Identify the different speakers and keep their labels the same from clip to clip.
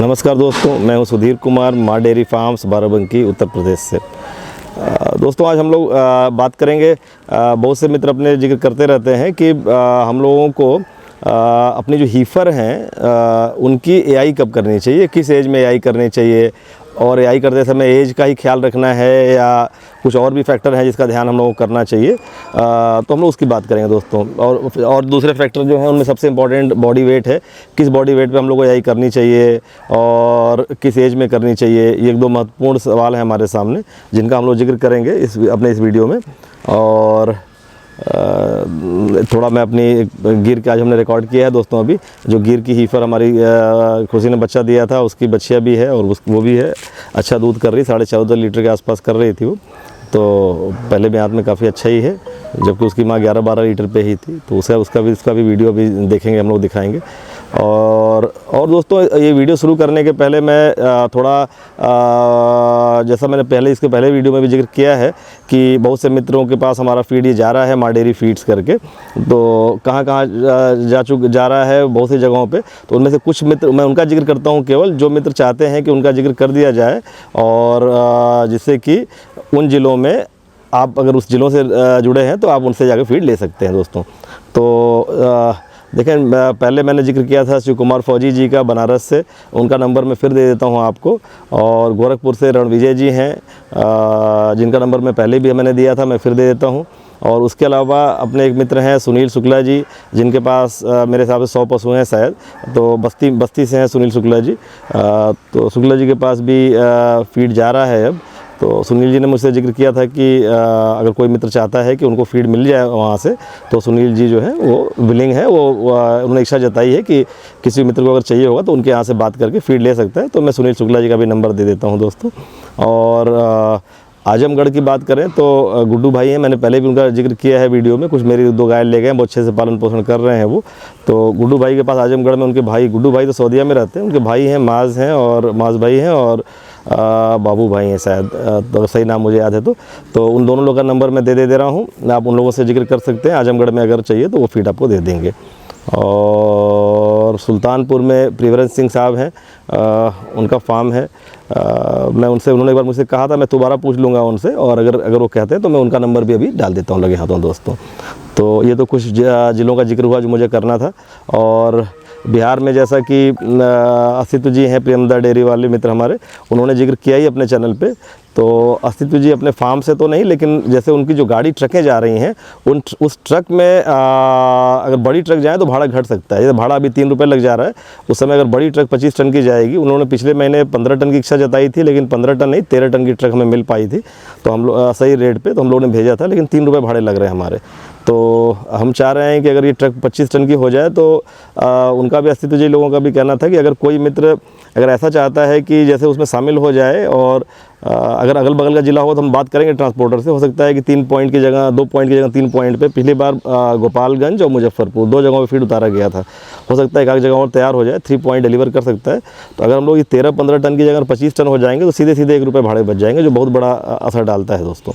Speaker 1: नमस्कार दोस्तों, मैं हूं सुधीर कुमार, माँ डेयरी फार्म्स, बाराबंकी, उत्तर प्रदेश से। दोस्तों आज हम लोग बात करेंगे। बहुत से मित्र अपने जिक्र करते रहते हैं कि हम लोगों को अपनी जो हीफर हैं उनकी एआई कब करनी चाहिए, किस एज में एआई करनी चाहिए, और एआई करते समय एज का ही ख्याल रखना है या कुछ और भी फैक्टर है जिसका ध्यान हम लोगों को करना चाहिए। तो हम लोग उसकी बात करेंगे दोस्तों। और दूसरे फैक्टर जो हैं उनमें सबसे इम्पॉर्टेंट बॉडी वेट है। किस बॉडी वेट पे हम लोग को एआई करनी चाहिए और किस एज में करनी चाहिए, ये एक दो महत्वपूर्ण सवाल हैं हमारे सामने जिनका हम लोग जिक्र करेंगे अपने इस वीडियो में। और थोड़ा मैं अपनी गिर के आज हमने रिकॉर्ड किया है दोस्तों। अभी जो गिर की हीफर हमारी खुशी ने बच्चा दिया था, उसकी बच्चियाँ भी है और वो भी है, अच्छा दूध कर रही, 14.5 लीटर के आसपास कर रही थी वो। तो पहले ब्यात में काफ़ी अच्छा ही है, जबकि उसकी माँ 11-12 लीटर पे ही थी। तो उसका भी वीडियो अभी देखेंगे, हम लोग दिखाएंगे। और दोस्तों ये वीडियो शुरू करने के पहले मैं थोड़ा जैसा मैंने इसके पहले वीडियो में भी जिक्र किया है कि बहुत से मित्रों के पास हमारा फीड ये जा रहा है माँ डेयरी फीड्स करके। तो कहाँ जा रहा है, बहुत सी जगहों पे। तो उनमें से कुछ मित्र, मैं उनका जिक्र करता हूँ केवल, जो मित्र चाहते हैं कि उनका जिक्र कर दिया जाए, और जिससे कि उन ज़िलों में आप अगर उस ज़िलों से जुड़े हैं तो आप उनसे जाकर फीड ले सकते हैं दोस्तों। तो देखें, पहले मैंने जिक्र किया था शिव कुमार फौजी जी का बनारस से, उनका नंबर मैं फिर दे देता हूं आपको। और गोरखपुर से रणविजय जी हैं, जिनका नंबर मैं पहले भी मैंने दिया था, मैं फिर दे देता हूं। और उसके अलावा अपने एक मित्र हैं सुनील शुक्ला जी, जिनके पास मेरे हिसाब से 100 पशु हैं शायद। तो बस्ती से हैं सुनील शुक्ला जी। तो शुक्ला जी के पास भी फीड जा रहा है अब। तो सुनील जी ने मुझसे जिक्र किया था कि अगर कोई मित्र चाहता है कि उनको फीड मिल जाए वहाँ से, तो सुनील जी जो है वो विलिंग है, वो उन्होंने इच्छा जताई है कि किसी मित्र को अगर चाहिए होगा तो उनके यहाँ से बात करके फीड ले सकता है। तो मैं सुनील शुक्ला जी का भी नंबर दे देता हूँ दोस्तों। और आजमगढ़ की बात करें तो गुड्डू भाई हैं, मैंने पहले भी उनका जिक्र किया है वीडियो में। कुछ मेरी 2 गाय ले गए, बहुत अच्छे से पालन पोषण कर रहे हैं वो। तो गुड्डू भाई के पास आजमगढ़ में उनके भाई, गुड्डू भाई तो सऊदीया में रहते हैं, उनके भाई हैं माज हैं और माज भाई हैं और बाबू भाई हैं शायद, तो सही नाम मुझे याद है। तो उन दोनों लोगों का नंबर मैं दे रहा हूँ, आप उन लोगों से जिक्र कर सकते हैं। आजमगढ़ में अगर चाहिए तो वो फीड आपको दे देंगे। और सुल्तानपुर में प्रिवरेंस सिंह साहब हैं, उनका फार्म है। उन्होंने एक बार मुझसे कहा था, मैं दोबारा पूछ लूँगा उनसे, और अगर वो कहते हैं तो मैं उनका नंबर भी अभी डाल देता हूँ लगे हाथों दोस्तों। तो ये तो कुछ ज़िलों का जिक्र हुआ जो मुझे करना था। और बिहार में जैसा कि अस्तित्व जी हैं, प्रेमदा डेयरी वाले मित्र हमारे, उन्होंने जिक्र किया ही अपने चैनल पे। तो अस्तित्व जी अपने फार्म से तो नहीं, लेकिन जैसे उनकी जो गाड़ी ट्रकें जा रही हैं उस ट्रक में अगर बड़ी ट्रक जाए तो भाड़ा घट सकता है। जैसे भाड़ा अभी 3 रुपये लग जा रहा है, उस समय अगर बड़ी ट्रक 25 टन की जाएगी, उन्होंने पिछले महीने 15 टन की इच्छा जताई थी, लेकिन 15 टन नहीं 13 टन की ट्रक हमें मिल पाई थी। तो हम लोग सही रेट पे तो हम लोगों ने भेजा था, लेकिन 3 रुपये भाड़े लग रहे हैं हमारे। तो हम चाह रहे हैं कि अगर ये ट्रक 25 टन की हो जाए तो उनका भी, अस्तित्व जी लोगों का भी कहना था कि अगर कोई मित्र अगर ऐसा चाहता है कि जैसे उसमें शामिल हो जाए, और अगर अगल बगल का ज़िला हो तो हम बात करेंगे ट्रांसपोर्टर से। हो सकता है कि 3 पॉइंट की जगह 2 पॉइंट की जगह 3 पॉइंट पे, पिछली बार गोपालगंज और मुजफ्फरपुर 2 जगहों पे फीड उतारा गया था। हो सकता है एक आध जगह और तैयार हो जाए, 3 पॉइंट डिलीवर कर सकता है। तो अगर हम लोग ये 13-15 टन की जगह 25 टन हो जाएंगे तो सीधे 1 रुपये भाड़े बच जाएंगे, जो बहुत बड़ा असर डालता है दोस्तों।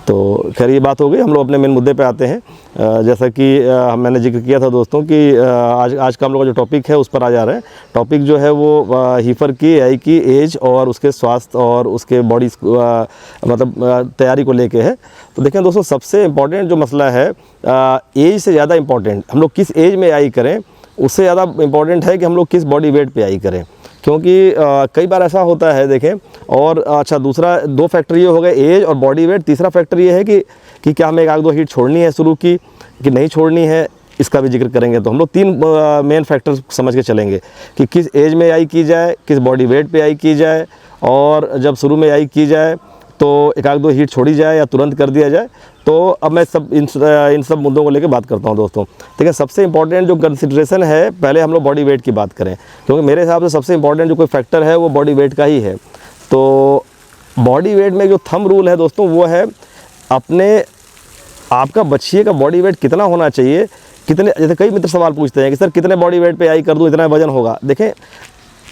Speaker 1: तो खैर ये बात हो गई, हम लोग अपने मेन मुद्दे पे आते हैं। जैसा कि मैंने जिक्र किया था दोस्तों कि आज का हम लोग का जो टॉपिक है उस पर आ जा रहे हैं। टॉपिक जो है वो हीफर की एआई की एज और उसके स्वास्थ्य और उसके बॉडी मतलब तैयारी को लेके है। तो देखें दोस्तों, सबसे इम्पॉर्टेंट जो मसला है, एज से ज़्यादा इम्पॉर्टेंट हम लोग किस एज में एआई करें, उससे ज़्यादा इम्पॉर्टेंट है कि हम लोग किस बॉडी वेट पे एआई करें। क्योंकि कई बार ऐसा होता है, देखें। और अच्छा, दूसरा 2 फैक्टर ये हो गए, एज और बॉडी वेट। तीसरा फैक्टर ये है कि क्या हमें 1-2 हीट छोड़नी है शुरू की कि नहीं छोड़नी है, इसका भी जिक्र करेंगे। तो हम लोग 3 मेन फैक्टर समझ के चलेंगे कि किस एज में एआई की जाए, किस बॉडी वेट पे एआई की जाए, और जब शुरू में एआई की जाए तो 1-2 हीट छोड़ी जाए या तुरंत कर दिया जाए। तो अब मैं इन सब मुद्दों को लेकर बात करता हूं दोस्तों। ठीक है, सबसे इंपॉर्टेंट जो कंसिडरेशन है, पहले हम लोग बॉडी वेट की बात करें, क्योंकि मेरे हिसाब से सबसे इंपॉर्टेंट जो कोई फैक्टर है वो बॉडी वेट का ही है। तो बॉडी वेट में जो थंब रूल है दोस्तों, वो है आपका बच्चे का बॉडी वेट कितना होना चाहिए, कितने। जैसे कई मित्र सवाल पूछते हैं कि सर कितने बॉडी वेट पे एआई कर दूँ, इतना वजन होगा। देखें,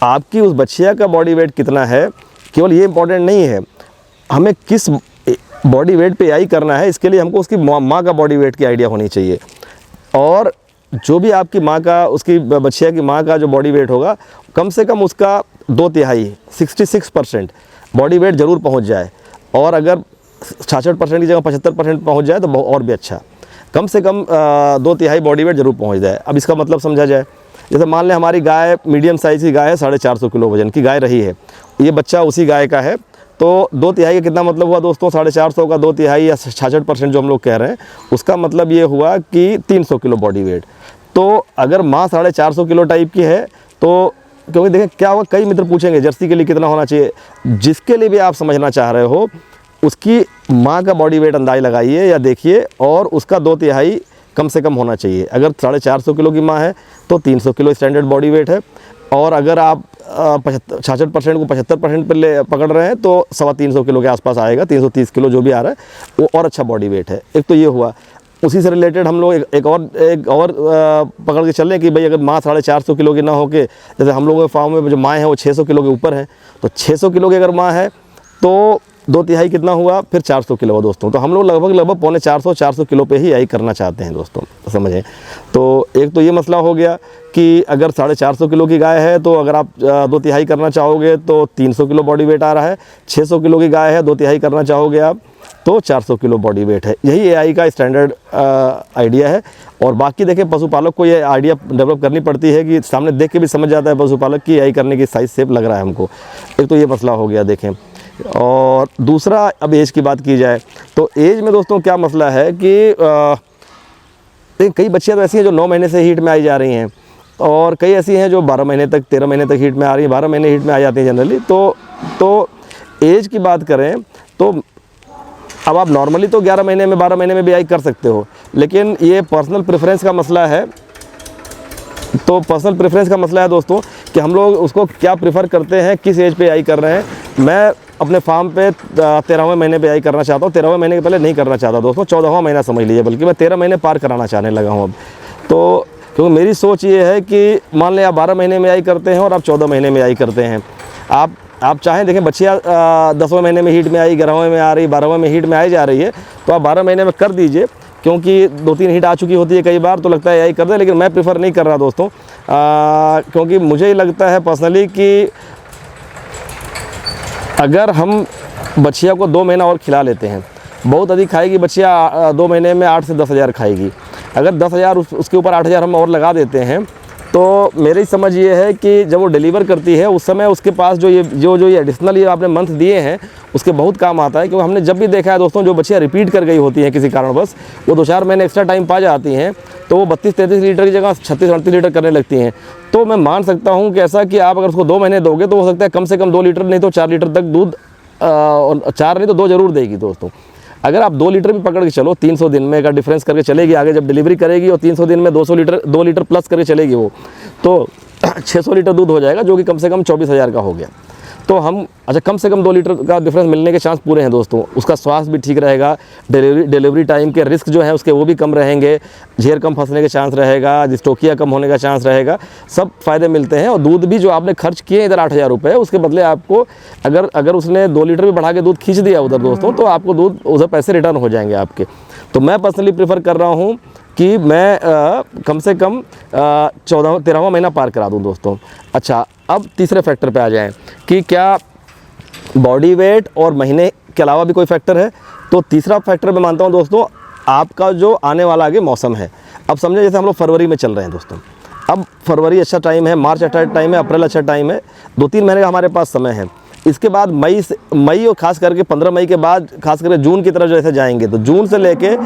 Speaker 1: आपकी उस बच्चिया का बॉडी वेट कितना है, केवल ये इंपॉर्टेंट नहीं है, हमें किस बॉडी वेट पे एआई करना है, इसके लिए हमको उसकी माँ का बॉडी वेट की आइडिया होनी चाहिए। और जो भी आपकी माँ का, उसकी बच्चिया की माँ का जो बॉडी वेट होगा, कम से कम उसका 2/3 66% बॉडी वेट ज़रूर पहुंच जाए, और अगर 66% की जगह 75% पहुंच जाए तो और भी अच्छा। कम से कम 2/3 बॉडी वेट ज़रूर पहुंच जाए। अब इसका मतलब समझा जाए, जैसे मान लें हमारी गाय मीडियम साइज़ की गाय है, 450 किलो वजन की गाय रही है, ये बच्चा उसी गाय का है, तो 2/3 का कितना मतलब हुआ दोस्तों? 450 का 2/3 या 66% जो हम लोग कह रहे हैं, उसका मतलब ये हुआ कि 300 किलो बॉडी वेट। तो अगर माँ 450 किलो टाइप की है तो, क्योंकि देखें क्या होगा, कई मित्र पूछेंगे जर्सी के लिए कितना होना चाहिए। जिसके लिए भी आप समझना चाह रहे हो, उसकी माँ का बॉडी वेट अंदाज़ लगाइए या देखिए, और उसका 2/3 कम से कम होना चाहिए। अगर 450 किलो की माँ है तो 300 किलो स्टैंडर्ड बॉडी वेट है, और अगर आप 66% को 75% पर ले पकड़ रहे हैं तो 325 किलो के आसपास आएगा, 330 किलो जो भी आ रहा है वो और अच्छा बॉडी वेट है। एक तो ये हुआ। उसी से रिलेटेड हम लोग एक और पकड़ के चल रहे हैं कि भाई अगर माँ 450 किलो की ना हो के, जैसे हम लोगों के फार्म में जो माँ हैं वो 600 किलो के ऊपर हैं, तो 600 किलो की अगर माँ है तो 2/3 कितना हुआ? फिर 400 किलो हुआ दोस्तों। तो हम लोग लगभग 400 किलो पे ही यही करना चाहते हैं दोस्तों, समझें। तो एक तो ये मसला हो गया कि अगर 450 किलो की गाय है तो अगर आप 2/3 करना चाहोगे तो 300 किलो बॉडी वेट आ रहा है। 600 किलो की गाय है, 2/3 करना चाहोगे आप तो 400 किलो बॉडी वेट है। यही AI का स्टैंडर्ड आइडिया है। और बाकी देखें, पशुपालक को ये आइडिया डेवलप करनी पड़ती है कि सामने देख के भी समझ जाता है पशुपालक की AI करने की साइज सेफ लग रहा है हमको। एक तो ये मसला हो गया देखें। और दूसरा, अब एज की बात की जाए तो एज में दोस्तों क्या मसला है कि कई बच्चियाँ तो ऐसी हैं जो 9 महीने से हीट में आई जा रही हैं, और कई ऐसी हैं जो 12 महीने तक 13 महीने तक हीट में आ रही हैं, 12 महीने हीट में आ जाती हैं जनरली। तो एज की बात करें तो अब आप नॉर्मली तो 11 महीने में 12 महीने में भी आई कर सकते हो, लेकिन ये पर्सनल प्रेफरेंस का मसला है। तो पर्सनल प्रेफरेंस का मसला है दोस्तों कि हम लोग उसको क्या प्रेफर करते हैं, किस एज पे आई कर रहे हैं। मैं अपने फार्म पे 13वें महीने पे आई करना चाहता हूँ। 13वें महीने के पहले नहीं करना चाहता दोस्तों, 14वां महीना समझ लीजिए, बल्कि मैं 13 महीने पार कराना चाहने लगा हूँ अब। तो क्योंकि मेरी सोच ये है कि मान लें आप 12 महीने में आई करते हैं और आप 14 महीने में आई करते हैं, आप चाहें, देखें बच्चियाँ 10वें महीने में हीट में आई, 11वें में आ रही, 12वें में हीट में आई जा रही है, तो आप 12 महीने में कर दीजिए, क्योंकि 2-3 हीट आ चुकी होती है कई बार, तो लगता है यही कर दें। लेकिन मैं प्रेफर नहीं कर रहा दोस्तों, क्योंकि मुझे लगता है पर्सनली कि अगर हम बच्चिया को 2 महीना और खिला लेते हैं, बहुत अधिक खाएगी बच्चिया, 2 महीने में 8 से 10 हज़ार खाएगी। अगर 10 हज़ार उसके ऊपर 8 हज़ार हम और लगा देते हैं, तो मेरी समझ ये है कि जब वो डिलीवर करती है उस समय उसके पास जो ये एडिशनल ये आपने मंथ दिए हैं उसके बहुत काम आता है। क्योंकि हमने जब भी देखा है दोस्तों, जो बच्चियाँ रिपीट कर गई होती हैं किसी कारणवश, वो 2-4 महीने एक्स्ट्रा टाइम पा जाती हैं, तो वो 32-33 लीटर की जगह 36-38 लीटर करने लगती हैं। तो मैं मान सकता हूँ कि ऐसा कि आप अगर उसको 2 महीने दोगे तो हो सकता है कम से कम 2 लीटर नहीं तो 4 लीटर तक दूध, 4 नहीं तो 2 ज़रूर देगी दोस्तों। अगर आप 2 लीटर भी पकड़ के चलो, 300 दिन में का डिफरेंस करके चलेगी आगे जब डिलीवरी करेगी, और 300 दिन में 2 लीटर प्लस करके चलेगी वो, तो 600 लीटर दूध हो जाएगा, जो कि कम से कम 24 हज़ार का हो गया। तो हम कम से कम 2 लीटर का डिफरेंस मिलने के चांस पूरे हैं दोस्तों। उसका स्वास्थ्य भी ठीक रहेगा, डिलीवरी टाइम के रिस्क जो है उसके वो भी कम रहेंगे, झेर कम फंसने के चांस रहेगा, डिस्टोकिया कम होने का चांस रहेगा, सब फ़ायदे मिलते हैं। और दूध भी जो आपने खर्च किए इधर 8,000 रुपये, उसके बदले आपको अगर उसने 2 लीटर भी बढ़ा के दूध खींच दिया उधर दोस्तों, तो आपको दूध उधर पैसे रिटर्न हो जाएंगे आपके। तो मैं पर्सनली प्रेफर कर रहा हूँ कि मैं कम से कम 13वां महीना पार करा दूँ दोस्तों। अच्छा, अब तीसरे फैक्टर पे आ जाएं कि क्या बॉडी वेट और महीने के अलावा भी कोई फैक्टर है। तो तीसरा फैक्टर मैं मानता हूँ दोस्तों, आपका जो आने वाला आगे मौसम है। अब समझे जैसे हम लोग फरवरी में चल रहे हैं दोस्तों, अब फरवरी अच्छा टाइम है, मार्च अच्छा टाइम है, अप्रैल अच्छा टाइम है, 2-3 महीने का हमारे पास समय है। इसके बाद मई और खास करके 15 मई के बाद खास करके जून की तरफ जैसे जाएंगे, तो जून से लेके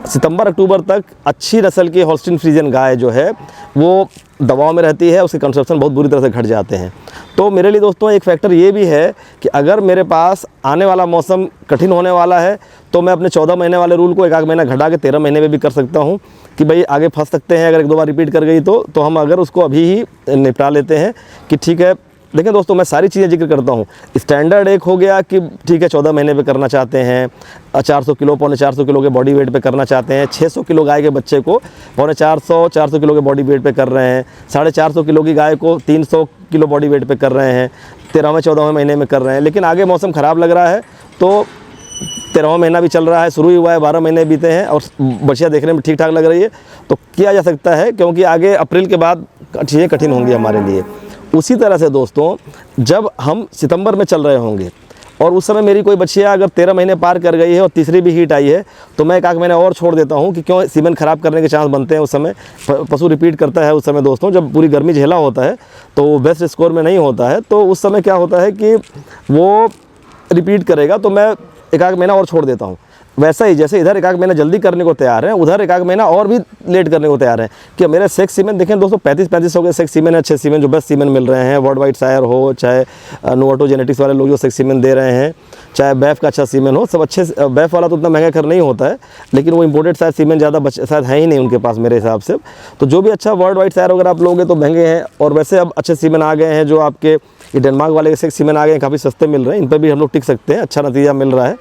Speaker 1: सितंबर अक्टूबर तक अच्छी नस्ल की होल्स्टीन फ्रीजियन गाय जो है वो दवाओं में रहती है, उसके कंजप्शन बहुत बुरी तरह से घट जाते हैं। तो मेरे लिए दोस्तों एक फैक्टर ये भी है कि अगर मेरे पास आने वाला मौसम कठिन होने वाला है, तो मैं अपने 14 महीने वाले रूल को 1 महीना घटा के 13 महीने में भी कर सकता हूँ कि भाई आगे फंस सकते हैं अगर 1-2 बार रिपीट कर गई तो हम अगर उसको अभी ही निपटा लेते हैं कि ठीक है। देखें दोस्तों, मैं सारी चीज़ें जिक्र करता हूँ। स्टैंडर्ड एक हो गया कि ठीक है 14 महीने पे करना चाहते हैं, 400 किलो 450 किलो के बॉडी वेट पे करना चाहते हैं, 600 किलो गाय के बच्चे को 450 किलो के बॉडी वेट पे कर रहे हैं, 450 किलो की गाय को 300 किलो बॉडी वेट पे कर रहे हैं, 13वें-14वें महीने में कर रहे हैं। लेकिन आगे मौसम ख़राब लग रहा है, तो 13वां महीना भी चल रहा है, शुरू ही हुआ है, 12 महीने बीते हैं और बच्चियाँ देखने में ठीक ठाक लग रही है, तो किया जा सकता है। क्योंकि आगे अप्रैल के बाद चीज़ें कठिन होंगी हमारे लिए। उसी तरह से दोस्तों जब हम सितंबर में चल रहे होंगे और उस समय मेरी कोई बच्चियाँ अगर 13 महीने पार कर गई है और तीसरी भी हीट आई है, तो मैं 1 महीना और छोड़ देता हूँ कि क्यों सीमेन ख़राब करने के चांस बनते हैं। उस समय पशु रिपीट करता है, उस समय दोस्तों जब पूरी गर्मी झेला होता है तो वो बेस्ट स्कोर में नहीं होता है, तो उस समय क्या होता है कि वो रिपीट करेगा, तो मैं 1 महीना और छोड़ देता हूँ। वैसा ही जैसे इधर 1 महीना जल्दी करने को तैयार है, उधर 1 महीना और भी लेट करने को तैयार है कि मेरे सेक्स सीमेन देखें दोस्तों 35 हो गए सेक्स सीमेन, अच्छे सीमेन जो बेस्ट सीमेन मिल रहे हैं, वर्ल्ड वाइड सायर हो, चाहे नोवाटो जेनेटिक्स वाले लोग जो सेक्स सीमेन दे रहे हैं, चाहे बैफ का अच्छा सीमेन हो, सब अच्छे। बैफ वाला तो उतना महंगा खैर नहीं होता है, लेकिन वो इंपोर्टेड शायद सीमेन ज़्यादा शायद है ही नहीं उनके पास मेरे हिसाब से। तो जो भी अच्छा वर्ल्ड वाइड सायर अगर आप लोगे तो महंगे हैं, और वैसे अब अच्छे सीमेन आ गए हैं जो आपके ये डेनमार्क वाले सेक्स सीमेन आ गए हैं, काफ़ी सस्ते मिल रहे हैं, इन पर भी हम लोग टिक सकते हैं, अच्छा नतीजा मिल रहा है।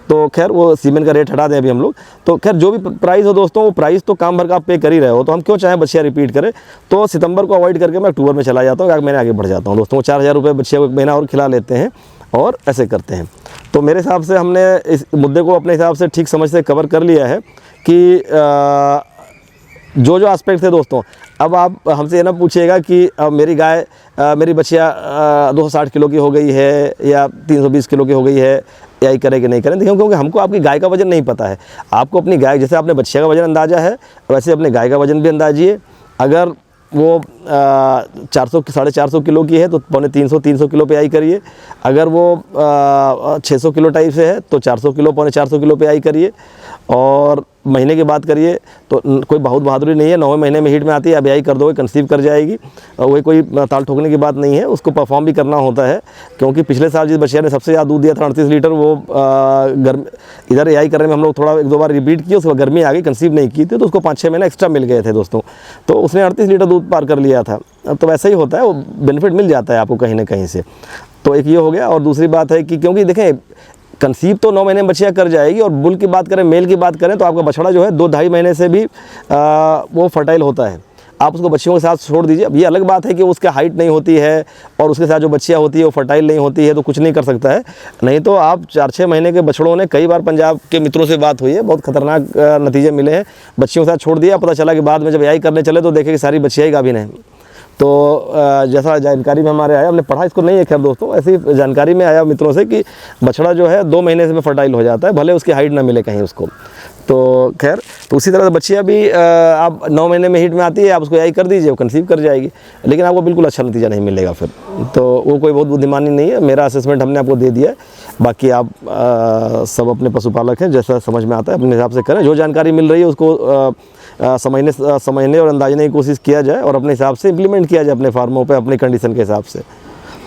Speaker 1: तो खैर वो सीमेन का रेट हटा दें अभी हम लोग। तो खैर जो भी प्राइस हो दोस्तों, वो प्राइस तो काम भर का आप पे कर ही रहे हो, तो हम क्यों चाहें बच्चियाँ रिपीट करें। तो सितंबर को अवॉइड करके मैं अक्टूबर में चला जाता हूँ, 1 महीने आगे बढ़ जाता हूँ दोस्तों। 4000 रुपये बच्चियों को 1 महीना और खिला लेते हैं और ऐसे करते हैं। तो मेरे हिसाब से हमने इस मुद्दे को अपने हिसाब से ठीक समझ से कवर कर लिया है कि जो जो एस्पेक्ट थे दोस्तों। अब आप हमसे ये ना पूछिएगा कि मेरी गाय मेरी बच्चियाँ 260 किलो की हो गई है या 320 किलो की हो गई है, या करें कि नहीं करें। देखिए क्योंकि हमको आपकी गाय का वजन नहीं पता है। आपको अपनी गाय, जैसे आपने बच्चिया का वजन अंदाज़ा है, वैसे अपने गाय का वजन भी अंदाजिए। अगर वो 400 450 किलो की है तो 300 किलो पे आई करिए। अगर वो 600 किलो टाइप से है तो 400 किलो 450 किलो पे आई करिए। और महीने की बात करिए तो कोई बहुत बहादुरी नहीं है, 9वें महीने में हीट में आती है, अब यही कर दोगे कंसीव कर जाएगी। वही कोई ताल ठोकने की बात नहीं है, उसको परफॉर्म भी करना होता है। क्योंकि पिछले साल जिस बच्चिया ने सबसे ज़्यादा दूध दिया था 38 लीटर, वो इधर यही करने में हम लोग थोड़ा 1-2 बार रिपीट किए, उसके बाद गर्मी आ गई, कंसीव नहीं की थी, तो उसको 5-6 महीने एक्स्ट्रा मिल गए थे दोस्तों। तो उसने 38 लीटर दूध पार कर लिया था। तो वैसा ही होता है, वो बेनिफिट मिल जाता है आपको कहीं ना कहीं से। तो एक ये हो गया। और दूसरी बात है कि क्योंकि देखें कंसीव तो 9 महीने में बच्चियाँ कर जाएगी, और बुल की बात करें, मेल की बात करें, तो आपका बछड़ा जो है 2-2.5 महीने से भी वो फर्टाइल होता है। आप उसको बच्चियों के साथ छोड़ दीजिए। अब ये अलग बात है कि उसका हाइट नहीं होती है और उसके साथ जो बच्चियाँ होती है वो फर्टाइल नहीं होती है, तो कुछ नहीं कर सकता है। नहीं तो आप 4-6 महीने के बछड़ों ने, कई बार पंजाब के मित्रों से बात हुई है, बहुत खतरनाक नतीजे मिले हैं। बच्चियों के साथ छोड़ दिया, पता चला कि बाद में जब यही करने चले तो देखे कि सारी बच्चियाँ ही गाभिन हैं। तो जैसा जानकारी में हमारे आया, हमने पढ़ा इसको नहीं है खैर दोस्तों, ऐसी जानकारी में आया मित्रों से कि बछड़ा जो है 2 महीने में फर्टाइल हो जाता है, भले उसकी हाइट ना मिले कहीं उसको। तो खैर, तो उसी तरह से बच्चियाँ भी आप 9 महीने में हीट में आती है, आप उसको यही कर दीजिए, वो कंसीव कर जाएगी, लेकिन आपको बिल्कुल अच्छा नतीजा नहीं मिलेगा फिर। तो वो कोई बहुत बुद्धिमानी नहीं है, मेरा असेसमेंट हमने आपको दे दिया है। बाकी आप सब अपने पशुपालक हैं, जैसा समझ में आता है अपने हिसाब से करें। जो जानकारी मिल रही है उसको समझने और अंदाजने की कोशिश किया जाए और अपने हिसाब से इम्प्लीमेंट किया जाए अपने फार्मों पे, अपने कंडीशन के हिसाब से।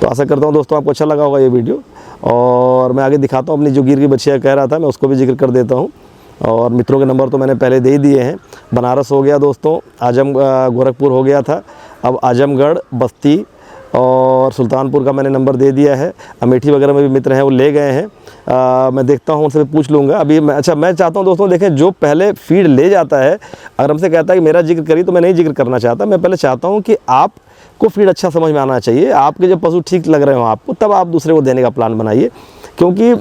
Speaker 1: तो आशा करता हूँ दोस्तों आपको अच्छा लगा होगा ये वीडियो। और मैं आगे दिखाता हूँ अपनी जो गिर की बच्चियाँ कह रहा था, मैं उसको भी जिक्र कर देता हूँ। और मित्रों के नंबर तो मैंने पहले दे ही दिए हैं। बनारस हो गया दोस्तों, गोरखपुर हो गया था, अब आजमगढ़, बस्ती और सुल्तानपुर का मैंने नंबर दे दिया है। अमेठी वगैरह में भी मित्र हैं, वो ले गए हैं। मैं देखता हूँ, उनसे पूछ लूँगा अभी। मैं चाहता हूँ दोस्तों, देखें जो पहले फीड ले जाता है, अगर हमसे कहता है कि मेरा जिक्र करिए, तो मैं नहीं जिक्र करना चाहता। मैं पहले चाहता हूँ कि आपको फीड अच्छा समझ में आना चाहिए, आपके जब पशु ठीक लग रहे हो आपको, तब आप दूसरे को देने का प्लान बनाइए। क्योंकि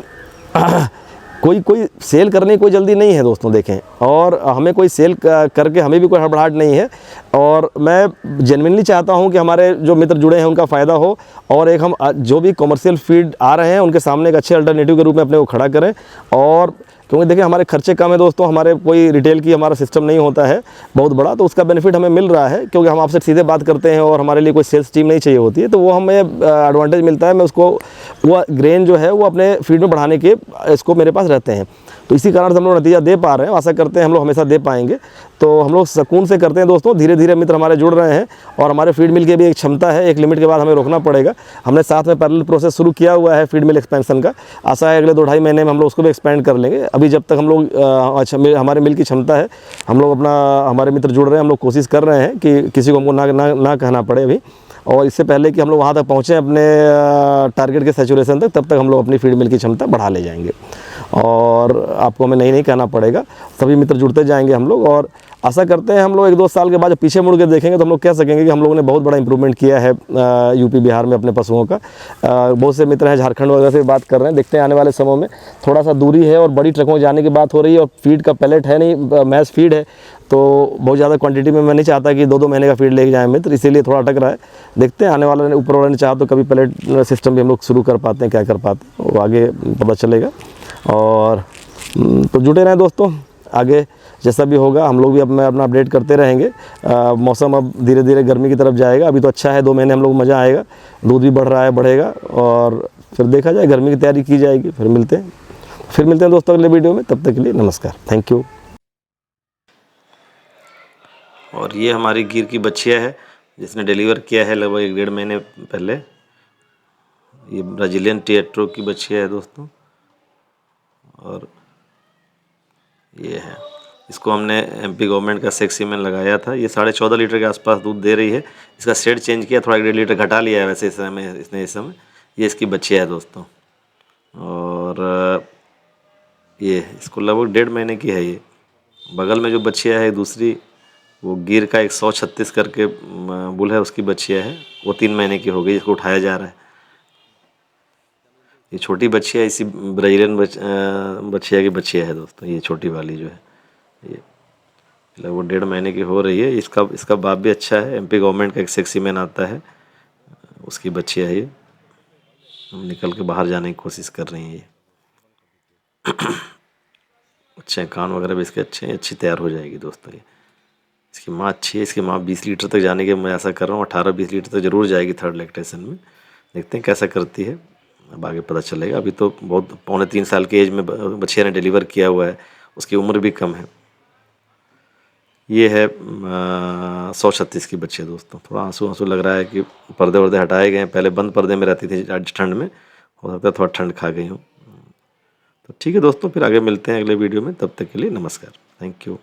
Speaker 1: कोई सेल करने की कोई जल्दी नहीं है दोस्तों, देखें। और हमें कोई सेल करके हमें भी कोई हड़बड़ाहट नहीं है। और मैं जेन्युइनली चाहता हूं कि हमारे जो मित्र जुड़े हैं उनका फ़ायदा हो, और एक हम जो भी कमर्शियल फीड आ रहे हैं उनके सामने एक अच्छे अल्टरनेटिव के रूप में अपने को खड़ा करें। और क्योंकि देखिए हमारे खर्चे कम है दोस्तों, हमारे कोई रिटेल की हमारा सिस्टम नहीं होता है बहुत बड़ा, तो उसका बेनिफिट हमें मिल रहा है। क्योंकि हम आपसे सीधे बात करते हैं और हमारे लिए कोई सेल्स टीम नहीं चाहिए होती है, तो वो हमें एडवांटेज मिलता है। मैं उसको वो ग्रेन जो है वो अपने फीड में बढ़ाने के इसको मेरे पास रहते हैं, तो इसी कारण से हम लोग नतीजा दे पा रहे हैं। आशा करते हैं हम लोग हमेशा दे पाएंगे। तो हम लोग सुकून से करते हैं दोस्तों। धीरे धीरे मित्र हमारे जुड़ रहे हैं, और हमारे फीड मिल की भी एक क्षमता है, एक लिमिट के बाद हमें रोकना पड़ेगा। हमने साथ में पैरेलल प्रोसेस शुरू किया हुआ है फीड मिल एक्सपेंशन का। आशा है अगले 2-2.5 महीने में हम लोग उसको भी एक्सपेंड कर लेंगे। अभी जब तक हम लोग हमारे मिल की क्षमता है, हम लोग हमारे मित्र जुड़ रहे हैं, हम लोग कोशिश कर रहे हैं कि किसी को हमको ना कहना पड़े अभी। और इससे पहले कि हम लोग वहाँ तक पहुँचें अपने टारगेट के सैचुरेशन तक, तब तक हम लोग अपनी फीड मिल की क्षमता बढ़ा ले जाएंगे। और आपको हमें नहीं कहना पड़ेगा, सभी मित्र जुड़ते जाएंगे हम लोग। और आशा करते हैं हम लोग 1-2 साल के बाद जब पीछे मुड़ के देखेंगे तो हम लोग कह सकेंगे कि हम लोगों ने बहुत बड़ा इंप्रूवमेंट किया है यूपी बिहार में अपने पशुओं का। बहुत से मित्र हैं झारखंड वगैरह से बात कर रहे हैं, देखते हैं आने वाले समय में। थोड़ा सा दूरी है और बड़ी ट्रकों में जाने की बात हो रही है और फीड का पैलेट है नहीं, मैच फीड है, तो बहुत ज़्यादा क्वांटिटी में मैं नहीं चाहता कि 2-2 महीने का फीड लेके जाएँ मित्र, इसीलिए थोड़ा अटक रहा है। देखते हैं आने वाले ने ऊपर वाले ने चाहा तो कभी पैलेट सिस्टम भी हम लोग शुरू कर पाते हैं, क्या कर पाते हैं वो आगे पता चलेगा। और तो जुटे रहें दोस्तों, आगे जैसा भी होगा हम लोग भी अपना अपडेट करते रहेंगे। मौसम अब धीरे धीरे गर्मी की तरफ जाएगा, अभी तो अच्छा है, 2 महीने हम लोग मज़ा आएगा, दूध भी बढ़ रहा है, बढ़ेगा, और फिर देखा जाए, गर्मी की तैयारी की जाएगी। फिर मिलते हैं दोस्तों अगले वीडियो में, तब तक के लिए नमस्कार, थैंक यू। और ये हमारी गिर की बच्चियाँ है जिसने डिलीवर किया है लगभग 1-1.5 महीने पहले। ये ब्राज़ीलियन टिएट्रो की बच्चियाँ है दोस्तों, और ये है, इसको हमने एमपी गवर्नमेंट का सेक्सीमेन लगाया था। ये 14.5 लीटर के आसपास दूध दे रही है। इसका शेड चेंज किया, थोड़ा 1.5 लीटर घटा लिया है वैसे इस समय। ये इसकी बच्चियाँ है दोस्तों, और ये इसको लगभग 1.5 महीने की है। ये बगल में जो बच्चियाँ है दूसरी, वो गिर का 136 करके बुल है, उसकी बच्चियाँ है, वो 3 महीने की हो गई, इसको उठाया जा रहा है। ये छोटी बच्चियाँ इसी ब्राज़ीलियन बच्चियाँ की बच्चियाँ है दोस्तों। ये छोटी वाली जो है ये लगभग 1.5 महीने की हो रही है। इसका बाप भी अच्छा है, एमपी गवर्नमेंट का एक सेक्सीमेन आता है, उसकी बच्चियाँ है। ये हम निकल के बाहर जाने की कोशिश कर रही हैं। ये अच्छे कान वगैरह भी इसके अच्छे हैं, अच्छी तैयार हो जाएगी दोस्तों। ये इसकी माँ अच्छी है, इसकी माँ 20 लीटर तक जाने की मैं ऐसा कर रहा हूँ, 18-20 लीटर तक जरूर जाएगी 3rd लैक्टेशन में। देखते हैं कैसा करती है, अब आगे पता चलेगा। अभी तो बहुत 2.25-3 साल की एज में बच्चिया ने डिलीवर किया हुआ है, उसकी उम्र भी कम है। ये है 136 की बच्ची दोस्तों। थोड़ा आंसू लग रहा है कि पर्दे वर्दे हटाए गए हैं, पहले बंद पर्दे में रहती थी ठंड में, हो सकता है थोड़ा ठंड खा गई हूँ। तो ठीक है दोस्तों, फिर आगे मिलते हैं अगले वीडियो में, तब तक के लिए नमस्कार, थैंक यू।